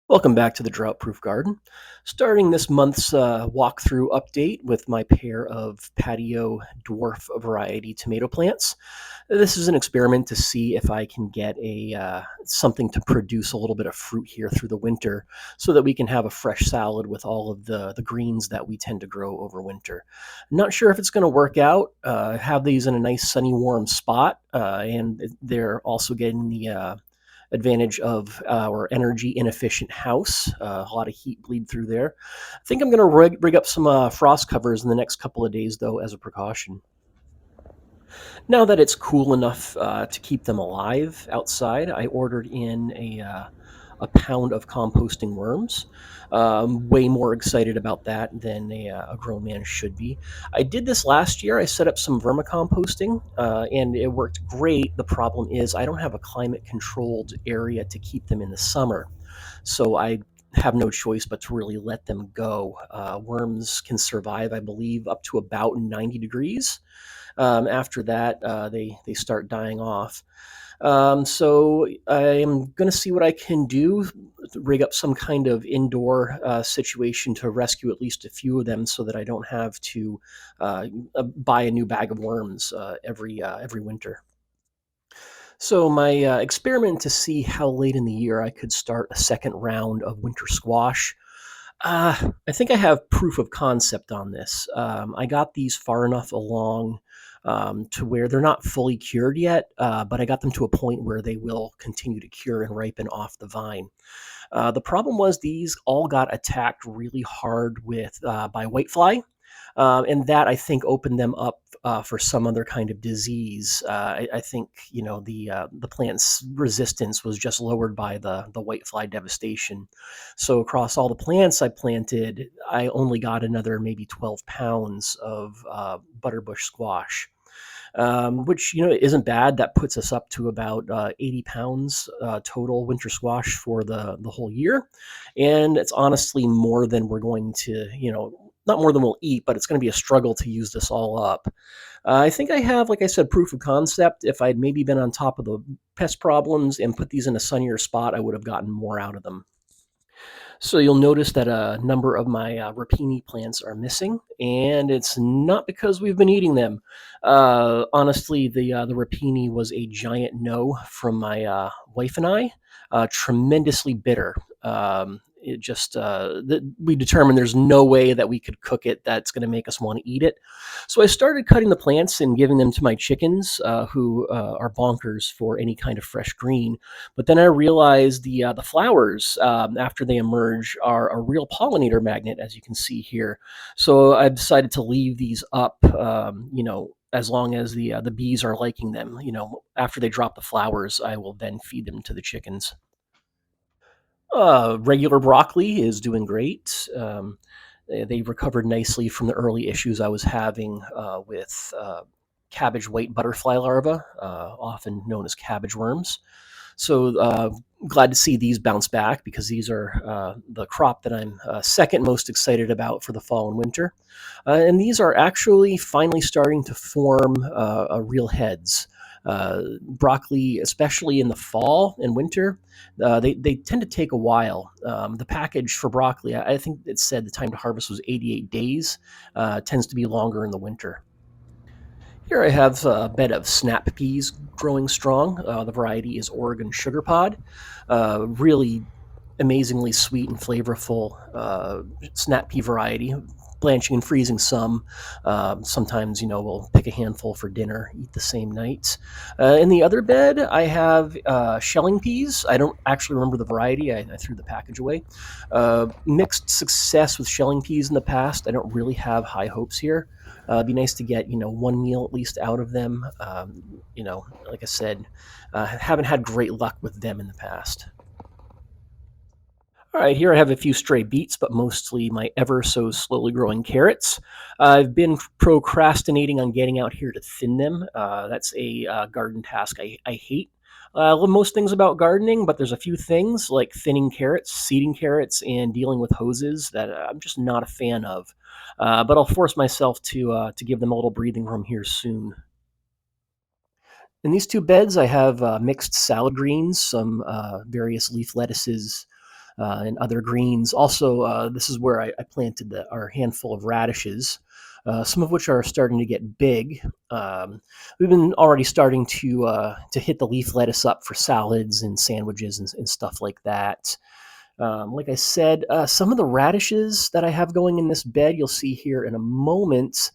Welcome back to the Drought Proof Garden. Starting this month's walkthrough update with my pair of patio dwarf variety tomato plants. This is an experiment to see if I can get a something to produce a little bit of fruit here through the winter, so that we can have a fresh salad with all of the greens that we tend to grow over winter. Not sure if it's going to work out. I have these in a nice sunny, warm spot, and they're also getting the advantage of our energy inefficient house. A lot of heat bleed through there. I think I'm going to rig up some frost covers in the next couple of days, though, as a precaution. Now that it's cool enough to keep them alive outside, I ordered in a pound of composting worms. Way more excited about that than a grown man should be. I did this last year. I set up some vermicomposting and it worked great. The problem is I don't have a climate controlled area to keep them in the summer. So I have no choice but to really let them go. Worms can survive, I believe, up to about 90 degrees. After that, they start dying off. So I'm going to see what I can do, rig up some kind of indoor situation to rescue at least a few of them, so that I don't have to buy a new bag of worms every winter. So my experiment to see how late in the year I could start a second round of winter squash. I think I have proof of concept on this. I got these far enough along to where they're not fully cured yet, but I got them to a point where they will continue to cure and ripen off the vine. The problem was these all got attacked really hard with by whitefly, and that I think opened them up for some other kind of disease. I think the plant's resistance was just lowered by the whitefly devastation. So across all the plants I planted, I only got another maybe 12 pounds of butterbush squash. Which isn't bad. That puts us up to about 80 pounds total winter squash for the whole year, and it's honestly more than we're going to not more than we'll eat, but it's going to be a struggle to use this all up. I think I have, like I said, proof of concept. If I'd maybe been on top of the pest problems and put these in a sunnier spot, I would have gotten more out of them. So you'll notice that a number of my rapini plants are missing, and it's not because we've been eating them. Honestly, the rapini was a giant no from my wife and I. Tremendously bitter. We determined there's no way that we could cook it that's going to make us want to eat it. So I started cutting the plants and giving them to my chickens, who are bonkers for any kind of fresh green. But then I realized the flowers, after they emerge, are a real pollinator magnet, as you can see here. So I decided to leave these up, as long as the bees are liking them. After they drop the flowers, I will then feed them to the chickens. Regular broccoli is doing great. They recovered nicely from the early issues I was having with cabbage white butterfly larvae, often known as cabbage worms. So glad to see these bounce back, because these are the crop that I'm second most excited about for the fall and winter. And these are actually finally starting to form real heads. Broccoli, especially in the fall and winter, they tend to take a while. The package for broccoli, I think it said the time to harvest was 88 days. Tends to be longer in the winter. Here I have a bed of snap peas growing strong. The variety is Oregon Sugar Pod. Really amazingly sweet and flavorful snap pea variety. Blanching and freezing some. Sometimes, we'll pick a handful for dinner, eat the same night. In the other bed, I have shelling peas. I don't actually remember the variety. I threw the package away. Mixed success with shelling peas in the past. I don't really have high hopes here. It'd be nice to get, one meal at least out of them. Like I said, haven't had great luck with them in the past. All right, here I have a few stray beets, but mostly my ever so slowly growing carrots. I've been procrastinating on getting out here to thin them. That's a garden task I hate. I love most things about gardening, but there's a few things like thinning carrots, seeding carrots, and dealing with hoses that I'm just not a fan of. But I'll force myself to give them a little breathing room here soon. In these two beds, I have mixed salad greens, some various leaf lettuces, and other greens. Also, this is where I planted our handful of radishes, some of which are starting to get big. Um, we've been already starting to hit the leaf lettuce up for salads and sandwiches and stuff like that. Like I said, some of the radishes that I have going in this bed, you'll see here in a moment,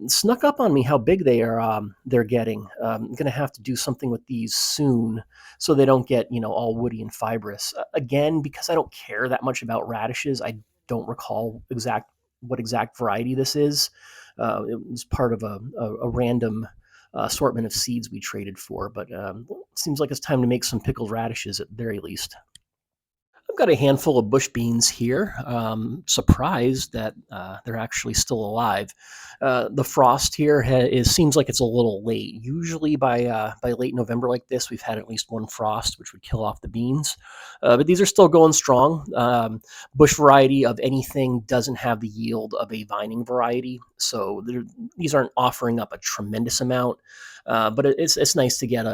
snuck up on me how big they are. They're getting. I'm going to have to do something with these soon, so they don't get all woody and fibrous. Again, because I don't care that much about radishes, I don't recall what exact variety this is. It was part of a random assortment of seeds we traded for, but it seems like it's time to make some pickled radishes at the very least. I've got a handful of bush beans here. Surprised that they're actually still alive. The frost here seems like it's a little late. Usually by late November like this, we've had at least one frost, which would kill off the beans. But these are still going strong. Bush variety of anything doesn't have the yield of a vining variety, so these aren't offering up a tremendous amount. But it's nice to get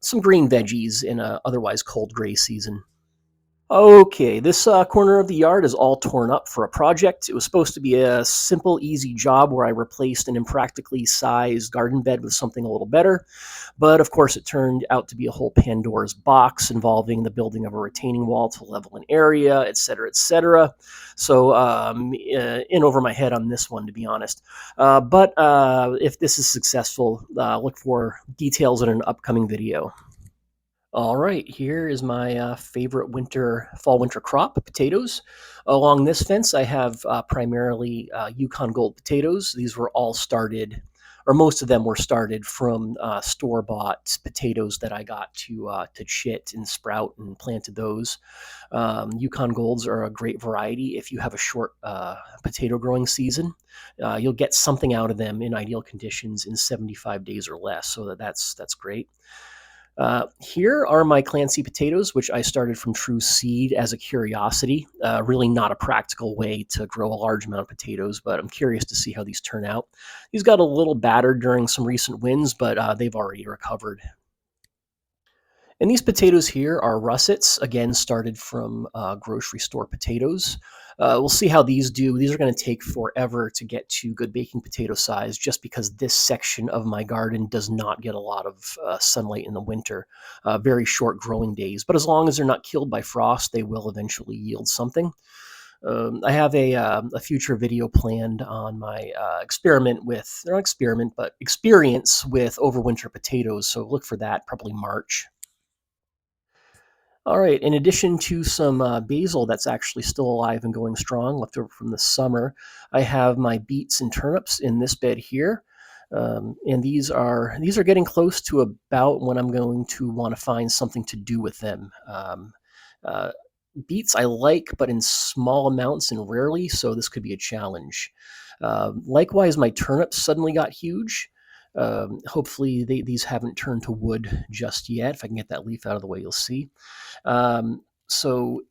some green veggies in a otherwise cold gray season. Okay, this corner of the yard is all torn up for a project. It was supposed to be a simple, easy job where I replaced an impractically sized garden bed with something a little better. But of course, it turned out to be a whole Pandora's box involving the building of a retaining wall to level an area, et cetera, et cetera. So, in over my head on this one, to be honest. But if this is successful, look for details in an upcoming video. All right, here is my favorite fall winter crop, potatoes. Along this fence, I have primarily Yukon Gold potatoes. These were all started, or most of them were started from store-bought potatoes that I got to chit and sprout and planted those. Yukon Golds are a great variety if you have a short potato growing season. You'll get something out of them in ideal conditions in 75 days or less, so that's great. Here are my Clancy potatoes, which I started from true seed as a curiosity. Really not a practical way to grow a large amount of potatoes, but I'm curious to see how these turn out. These got a little battered during some recent winds, but they've already recovered. And these potatoes here are russets, again, started from grocery store potatoes. We'll see how these do. These are going to take forever to get to good baking potato size just because this section of my garden does not get a lot of sunlight in the winter. Very short growing days. But as long as they're not killed by frost, they will eventually yield something. I have a future video planned on my experience with overwinter potatoes. So look for that, probably March. All right. In addition to some basil that's actually still alive and going strong, left over from the summer, I have my beets and turnips in this bed here, and these are getting close to about when I'm going to want to find something to do with them. Uh, Beets I like, but in small amounts and rarely, so this could be a challenge. Likewise, my turnips suddenly got huge. Hopefully, these haven't turned to wood just yet. If I can get that leaf out of the way, you'll see. So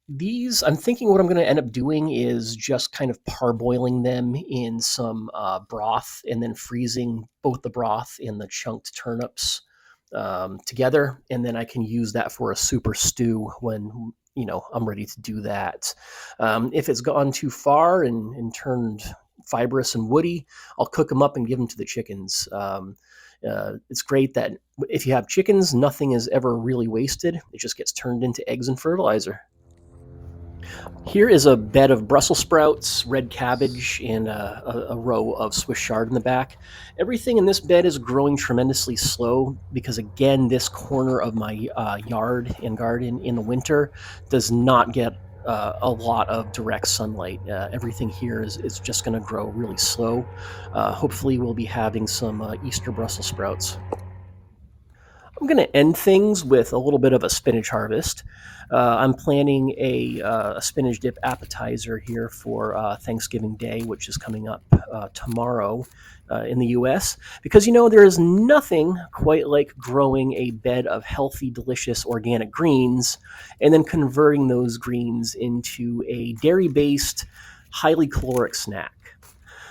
these, I'm thinking what I'm going to end up doing is just kind of parboiling them in some broth and then freezing both the broth and the chunked turnips together. And then I can use that for a super stew when, I'm ready to do that. If it's gone too far and turned fibrous and woody, I'll cook them up and give them to the chickens. It's great that if you have chickens, nothing is ever really wasted. It just gets turned into eggs and fertilizer. Here is a bed of Brussels sprouts, red cabbage, and a row of Swiss chard in the back. Everything in this bed is growing tremendously slow because, again, this corner of my yard and garden in the winter does not get a lot of direct sunlight. Everything here is just going to grow really slow. Hopefully, we'll be having some Easter Brussels sprouts. I'm going to end things with a little bit of a spinach harvest. I'm planning a spinach dip appetizer here for Thanksgiving Day, which is coming up tomorrow in the US. Because, there is nothing quite like growing a bed of healthy, delicious organic greens and then converting those greens into a dairy-based, highly caloric snack.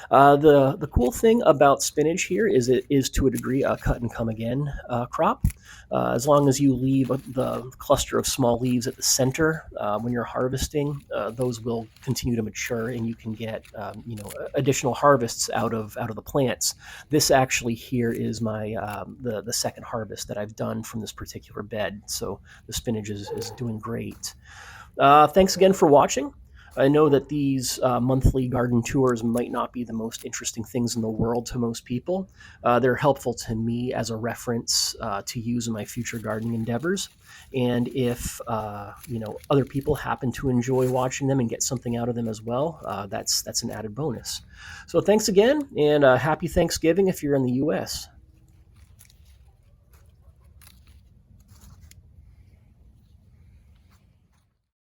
The cool thing about spinach here is it is to a degree a cut and come again crop. As long as you leave the cluster of small leaves at the center when you're harvesting, those will continue to mature, and you can get additional harvests out of the plants. This actually here is my the second harvest that I've done from this particular bed, so the spinach is doing great. Thanks again for watching. I know that these monthly garden tours might not be the most interesting things in the world to most people. They're helpful to me as a reference to use in my future gardening endeavors. And if other people happen to enjoy watching them and get something out of them as well, that's an added bonus. So thanks again, and happy Thanksgiving if you're in the U.S.